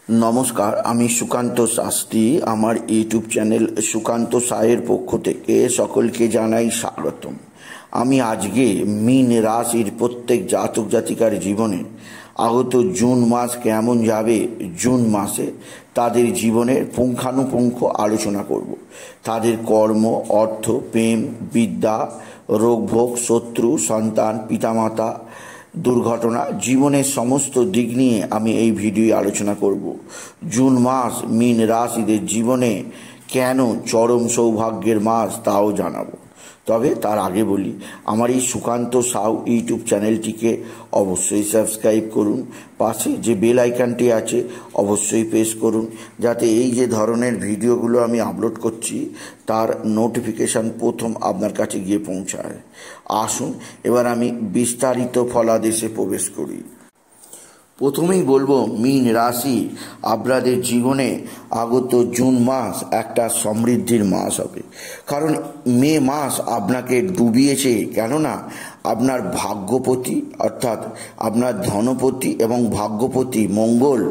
নমস্কার, আমি সুকান্ত শাস্ত্রী। আমার ইউটিউব চ্যানেল সুকান্ত সায়ের পক্ষ থেকে সকলকে জানাই স্বাগতম। আমি আজকে মীন রাশির প্রত্যেক জাতক জাতিকার জীবনে আগত জুন মাস কেমন যাবে, জুন মাসে তাদের জীবনের পুঙ্খানুপুঙ্খ আলোচনা করব। তাদের কর্ম, অর্থ, প্রেম, বিদ্যা, রোগভোগ, শত্রু, সন্তান, পিতামাতা, দুর্ঘটনা, জীবনের সমস্ত দিক নিয়ে আমি এই ভিডিও আলোচনা করব। জুন মাস মীন রাশিদের জীবনে কেন চরম সৌভাগ্যের মাস তাও জানাবো। তবে তার আগে বলি, আমার এই সুকান্ত সাউ ইউটিউব চ্যানেলটিকে অবশ্যই সাবস্ক্রাইব করুন। পাশে যে বেল আইকনটি আছে অবশ্যই প্রেস করুন, যাতে এই যে ধরনের ভিডিওগুলো আমি আপলোড করছি তার নোটিফিকেশান প্রথম আপনার কাছে গিয়ে পৌঁছায়। আসুন এবার আমি বিস্তারিত ফলাদেশে প্রবেশ করি। প্রথমেই বলবো, মীন রাশি আপনাদের জীবনে আগত জুন মাস একটা সমৃদ্ধির মাস হবে। কারণ মে মাস আপনাকে ডুবিয়েছে, কেননা আপনার ভাগ্যপতি অর্থাৎ আপনার ধনপতি এবং ভাগ্যপতি মঙ্গল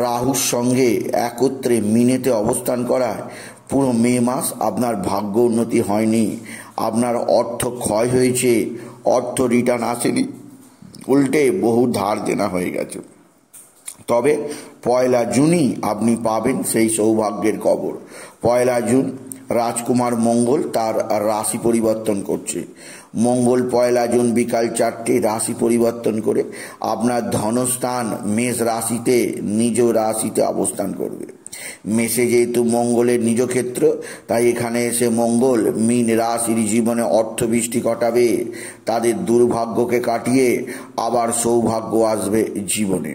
রাহুর সঙ্গে একত্রে মিনেতে অবস্থান করায় পুরো মে মাস আপনার ভাগ্য উন্নতি হয়নি। আপনার অর্থ ক্ষয় হয়েছে, অর্থ রিটার্ন আসেনি, উল্টে বহু ধার দেনা হয়ে গেছে। তবে পয়লা জুনই আপনি পাবেন সেই সৌভাগ্যের খবর। পয়লা জুন রাজকুমার মঙ্গল তার রাশি পরিবর্তন করছে। মঙ্গল পয়লা জুন বিকাল 4টে রাশি পরিবর্তন করে আপনার ধনস্থান মেষ রাশিতে নিজ রাশিতে অবস্থান করবে। মেষে যেহেতু মঙ্গলের নিজ ক্ষেত্র, তাই এখানে এসে মঙ্গল মীন রাশির জীবনে অর্থবৃষ্টি ঘটাবে। তাদের দুর্ভাগ্যকে কাটিয়ে আবার সৌভাগ্য আসবে জীবনে।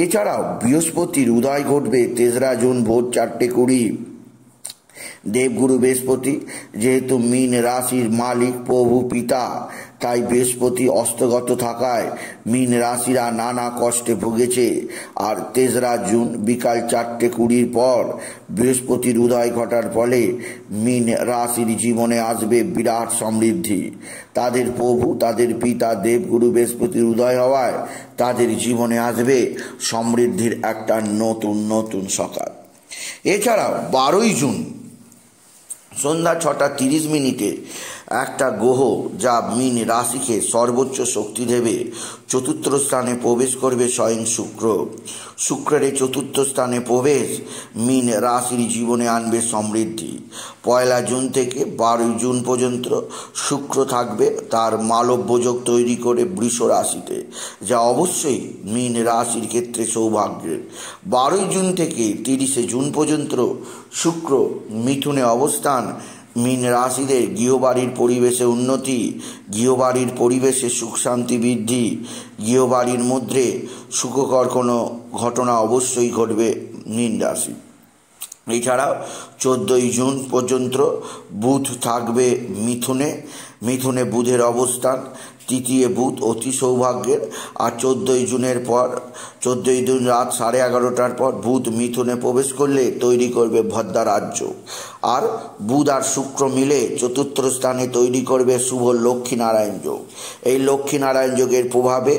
এছাড়াও বৃহস্পতির উদয় ঘটবে 3রা জুন ভোর 4:20। দেবগুরু বৃহস্পতি যেহেতু মীন রাশির মালিক প্রভু পিতা, তাই বৃহস্পতি অস্তগত থাকায় মীন রাশিরা নানা কষ্টে ভুগেছে। আর 3রা জুন বিকাল 4:20 পর বৃহস্পতির উদয় ঘটার ফলে মীন রাশির জীবনে আসবে বিরাট সমৃদ্ধি। তাদের প্রভু, তাদের পিতা দেবগুরু বৃহস্পতির উদয় হওয়ায় তাদের জীবনে আসবে সমৃদ্ধির একটা নতুন নতুন সকাল। এছাড়াও 12ই জুন সন্ধ্যা 6:30 একটা গ্রহ যা মীন রাশিকে সর্বোচ্চ শক্তি দেবে, চতুর্থ স্থানে প্রবেশ করবে স্বয়ং শুক্র। শুক্রের এই চতুর্থ স্থানে প্রবেশ মীন রাশির জীবনে আনবে সমৃদ্ধি। পয়লা জুন থেকে 12ই জুন পর্যন্ত শুক্র থাকবে তার মালব্যযোগ তৈরি করে বৃষ রাশিতে, যা অবশ্যই মীন রাশির ক্ষেত্রে সৌভাগ্যের। 12ই জুন থেকে 30শে জুন পর্যন্ত শুক্র মিথুনে অবস্থান মীন রাশিদের গৃহবাড়ির পরিবেশে উন্নতি, গৃহবাড়ির পরিবেশে সুখ শান্তি বৃদ্ধি, গৃহবাড়ির মধ্যে সুখকর কোনো ঘটনা অবশ্যই ঘটবে মীন রাশি। এছাড়াও 14ই জুন পর্যন্ত বুধ থাকবে মিথুনে। মিথুনে বুধের অবস্থান, তৃতীয় বুধ অতি সৌভাগ্যের। আর 14ই জুনের পর 14ই জুন রাত 11:30টার পর বুধ মিথুনে প্রবেশ করলে তৈরি করবে ভদ্রা রাজ্য। আর বুধ আর শুক্র মিলে চতুর্থ স্থানে তৈরি করবে শুভ লক্ষ্মীনারায়ণ যোগ। এই লক্ষ্মীনারায়ণ যোগের প্রভাবে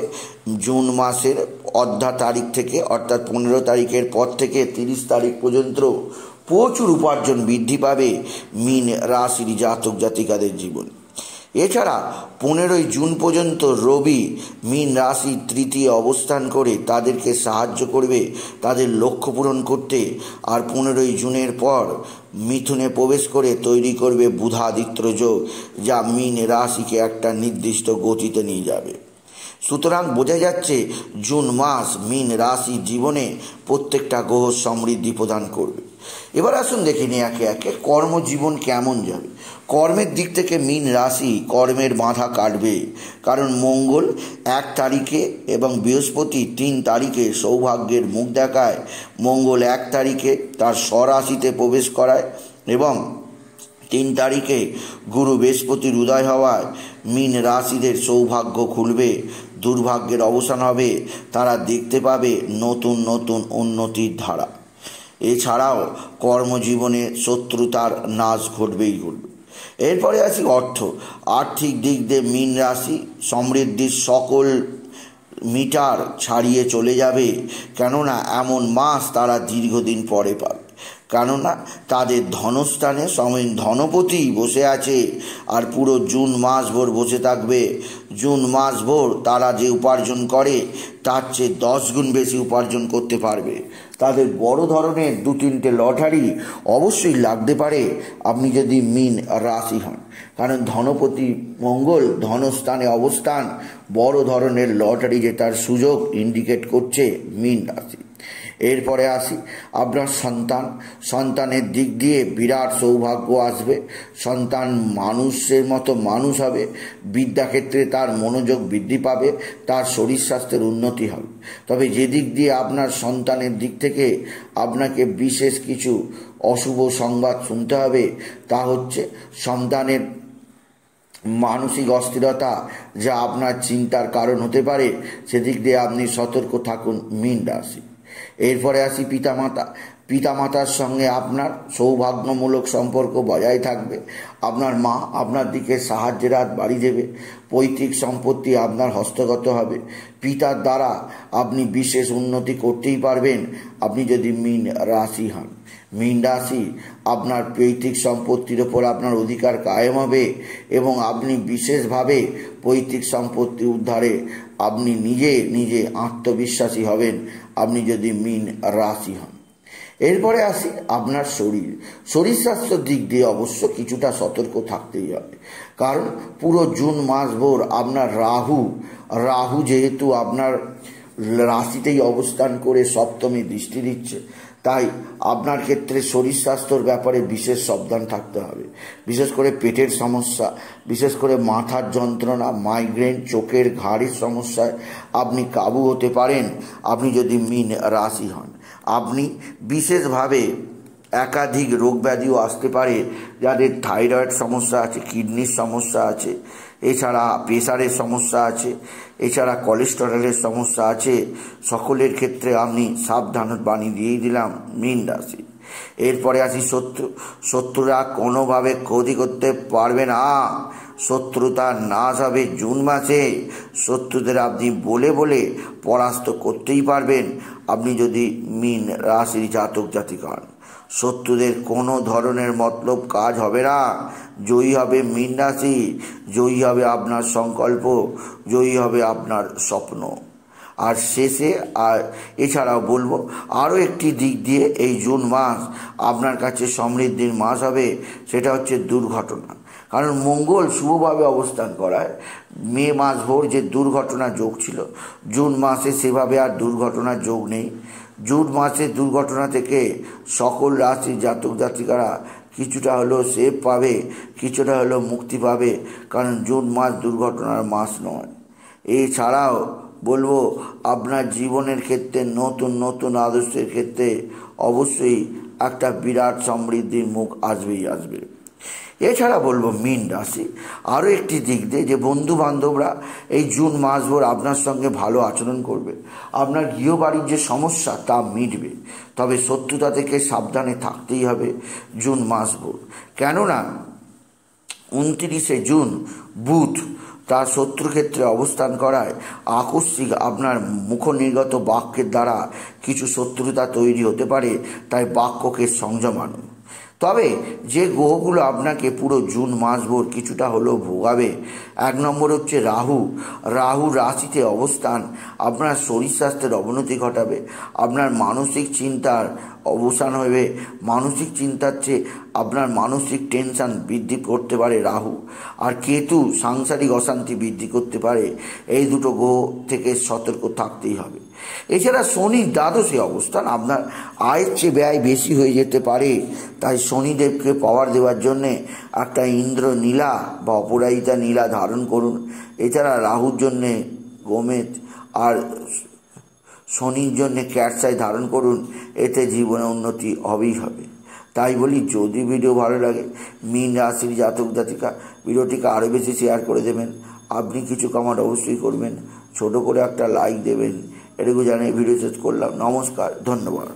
জুন মাসের অর্ধা তারিখ থেকে অর্থাৎ 15 তারিখের পর থেকে 30 তারিখ পর্যন্ত প্রচুর উপার্জন বৃদ্ধি পাবে মীন রাশির জাতক জাতিকাদের জীবন। এছাড়া 15ই জুন পর্যন্ত রবি মীন রাশির তৃতীয় অবস্থান করে তাদেরকে সাহায্য করবে তাদের লক্ষ্য পূরণ করতে। আর 15ই জুনের পর মিথুনে প্রবেশ করে তৈরি করবে বুধাদিত্য যোগ, যা মীন রাশিকে একটা নির্দিষ্ট গতিতে নিয়ে যাবে। সুতরাং বোঝা যাচ্ছে জুন মাস মীন রাশির জীবনে প্রত্যেকটা গ্রহ সমৃদ্ধি প্রদান করবে। এবার আসুন দেখে নিই একে একে কর্মজীবন কেমন যাবে। কর্মের দিক থেকে মীন রাশি কর্মের বাধা কাটবে, কারণ মঙ্গল 1 তারিখে এবং বৃহস্পতি 3 তারিখে সৌভাগ্যের মুখ দেখায়। মঙ্গল 1 তারিখে তার স্বরাশিতে প্রবেশ করায় এবং 3 তারিখে গুরু বৃহস্পতির উদয় হওয়ায় মীন রাশিদের সৌভাগ্য খুলবে, দুর্ভাগ্যের অবসান হবে, তারা দেখতে পাবে নতুন নতুন উন্নতির ধারা। এছাড়াও কর্মজীবনে শত্রুতার নাশ ঘটবেই ঘটবে। এরপরে আসি অর্থ। আর্থিক দিক দিয়ে মীন রাশি সমৃদ্ধির সকল মিটার ছাড়িয়ে চলে যাবে, কেননা এমন মাস তারা দীর্ঘদিন পরে পাবে। কেননা তাদের ধনস্থানে স্বয়ং ধনপতি বসে আছে, আর পুরো জুন মাস ভোর বসে থাকবে। জুন মাস ভোর তারা যে উপার্জন করে তার চেয়ে 10 গুণ বেশি উপার্জন করতে পারবে। তাদের বড় ধরনের 2-3টে লটারি অবশ্যই লাগতে পারে আপনি যদি মীন রাশি হন, কারণ ধনপতি মঙ্গল ধনস্থানে অবস্থান, বড় ধরনের লটারি জেতার সুযোগ ইন্ডিকেট করছে মীন রাশি। এরপরে আসি আপনার সন্তানের দিক দিয়ে বিরাট সৌভাগ্য আসবে। সন্তান মানুষের মতো মানুষ হবে, বিদ্যাক্ষেত্রে তার মনোযোগ বৃদ্ধি পাবে, তার শরীর স্বাস্থ্যের উন্নতি হবে। তবে যে দিক দিয়ে আপনার সন্তানের দিক থেকে আপনাকে বিশেষ কিছু অশুভ সংবাদ শুনতে হবে, তা হচ্ছে সন্তানের মানসিক অস্থিরতা, যা আপনার চিন্তার কারণ হতে পারে। সেদিক দিয়ে আপনি সতর্ক থাকুন মীন রাশি। এরপরে আসি পিতামাতার সঙ্গে আপনার সৌভাগ্যমূলক সম্পর্ক বজায় থাকবে। আপনার মা আপনার দিকে সাহায্যের হাত বাড়িয়ে দেবে। পৈতৃক সম্পত্তি আপনার হস্তগত হবে। পিতার দ্বারা আপনি বিশেষ উন্নতি করতেই পারবেন আপনি যদি মীন রাশি হন। মীন রাশি আপনার পৈতৃক সম্পত্তির ওপর আপনার অধিকার কায়েম হবে এবং আপনি বিশেষভাবে পৈতৃক সম্পত্তি উদ্ধারে আপনি নিজে আত্মবিশ্বাসী হবেন আপনি যদি মীন রাশি হন। এরপরে আসি আপনার শরীর স্বাস্থ্যের দিক দিয়ে অবশ্য কিছুটা সতর্ক থাকতেই হবে, কারণ পুরো জুন মাস ভোর আপনার রাহু যেহেতু আপনার রাশিতেই অবস্থান করে সপ্তমী দৃষ্টি দিচ্ছে, তাই আপনার ক্ষেত্রে শরীর স্বাস্থ্যর ব্যাপারে বিশেষ সাবধান থাকতে হবে। বিশেষ করে পেটের সমস্যা, বিশেষ করে মাথার যন্ত্রণা, মাইগ্রেন, চোখের ঘাড়ের সমস্যায় আপনি কাবু হতে পারেন আপনি যদি মীন রাশি হন। আপনি বিশেষভাবে একাধিক রোগ ব্যাধিও আসতে পারে, যাদের থাইরয়েড সমস্যা আছে, কিডনির সমস্যা আছে, এছাড়া প্রেসারের সমস্যা আছে, এছাড়া কোলেস্টেরলের সমস্যা আছে। সকলের ক্ষেত্রে আমি সাবধান বাণী দিয়েই দিলাম মীন রাশি। এরপরে আসি শত্রুরা কোনোভাবে ক্ষতি করতে পারবে না। শত্রুতা নাশ হবে জুন মাসে। শত্রুদের আপনি বলে পরাস্ত করতেই পারবেন আপনি যদি মীন রাশির জাতক জাতিকা হন। শত্রুদের কোনো ধরনের মতলব কাজ হবে না। জয়ী হবে মীন রাশি, জয়ী হবে আপনার সংকল্প, জয়ী হবে আপনার স্বপ্ন। আর শেষে এছাড়াও বলবো আরও একটি দিক দিয়ে এই জুন মাস আপনার কাছে সমৃদ্ধির মাস হবে, সেটা হচ্ছে দুর্ঘটনা। কারণ মঙ্গল শুভভাবে অবস্থান করায় মে মাস ভোর যে দুর্ঘটনা যোগ ছিল, জুন মাসে সেভাবে আর দুর্ঘটনার যোগ নেই। জুন মাসে দুর্ঘটনা থেকে সকল রাশির জাতক জাতিকারা কিছুটা হলেও সেভ পাবে, কিছুটা হলেও মুক্তি পাবে, কারণ জুন মাস দুর্ঘটনার মাস নয়। এছাড়াও বলবো আপনার জীবনের ক্ষেত্রে নতুন আদর্শের ক্ষেত্রে অবশ্যই একটা বিরাট সমৃদ্ধির মুখ আসবে। এছাড়া বলবো মীন রাশি আরও একটি দিক দিয়ে যে বন্ধু বান্ধবরা এই জুন মাস ভোর আপনার সঙ্গে ভালো আচরণ করবে। আপনার গৃহবাড়ির যে সমস্যা তা মিটবে, তবে শত্রুতা থেকে সাবধানে থাকতেই হবে জুন মাস ভোর। কেননা 29শে জুন বুধ তার শত্রুক্ষেত্রে অবস্থান করায় আকস্মিক আপনার মুখনির্গত বাক্যের দ্বারা কিছু শত্রুতা তৈরি হতে পারে, তাই বাক্যকে সংযম আনুন। তবে যে গ্রহগুলো আপনাকে পুরো জুন মাস ভোর কিছুটা হলেও ভোগাবে, 1 নম্বর হচ্ছে রাহু রাশিতে অবস্থান আপনার শরীর স্বাস্থ্যের অবনতি ঘটাবে। আপনার মানসিক চিন্তার অবসান হবে। মানসিক চিন্তার চেয়ে আপনার মানসিক টেনশন বৃদ্ধি করতে পারে রাহু। আর কেতু সাংসারিক অশান্তি বৃদ্ধি করতে পারে। এই দুটো গ্রহ থেকে সতর্ক থাকতেই হবে। এছাড়া শনি দ্বাদশে অবস্থান আপনার আয়ের চেয়ে ব্যয় বেশি হয়ে যেতে পারে, তাই শনিদেবকে পাওয়ার দেওয়ার জন্যে একটা ইন্দ্র নীলা বা অপরাজিতা নীলা ধারণ করুন। এছাড়া রাহুর জন্যে গোমেদ আর শনির জন্যে ক্যাটসাই ধারণ করুন, এতে জীবনে উন্নতি হবেই হবে। তাই বলি, যদি ভিডিও ভালো লাগে মীন রাশির জাতক জাতিকা ভিডিওটিকে আরও বেশি শেয়ার করে দেবেন। আপনি কিছু কমেন্ট অবশ্যই করবেন, ছোট করে একটা লাইক দেবেন। এটুকু জানিয়ে ভিডিও শেষ করলাম। নমস্কার, ধন্যবাদ।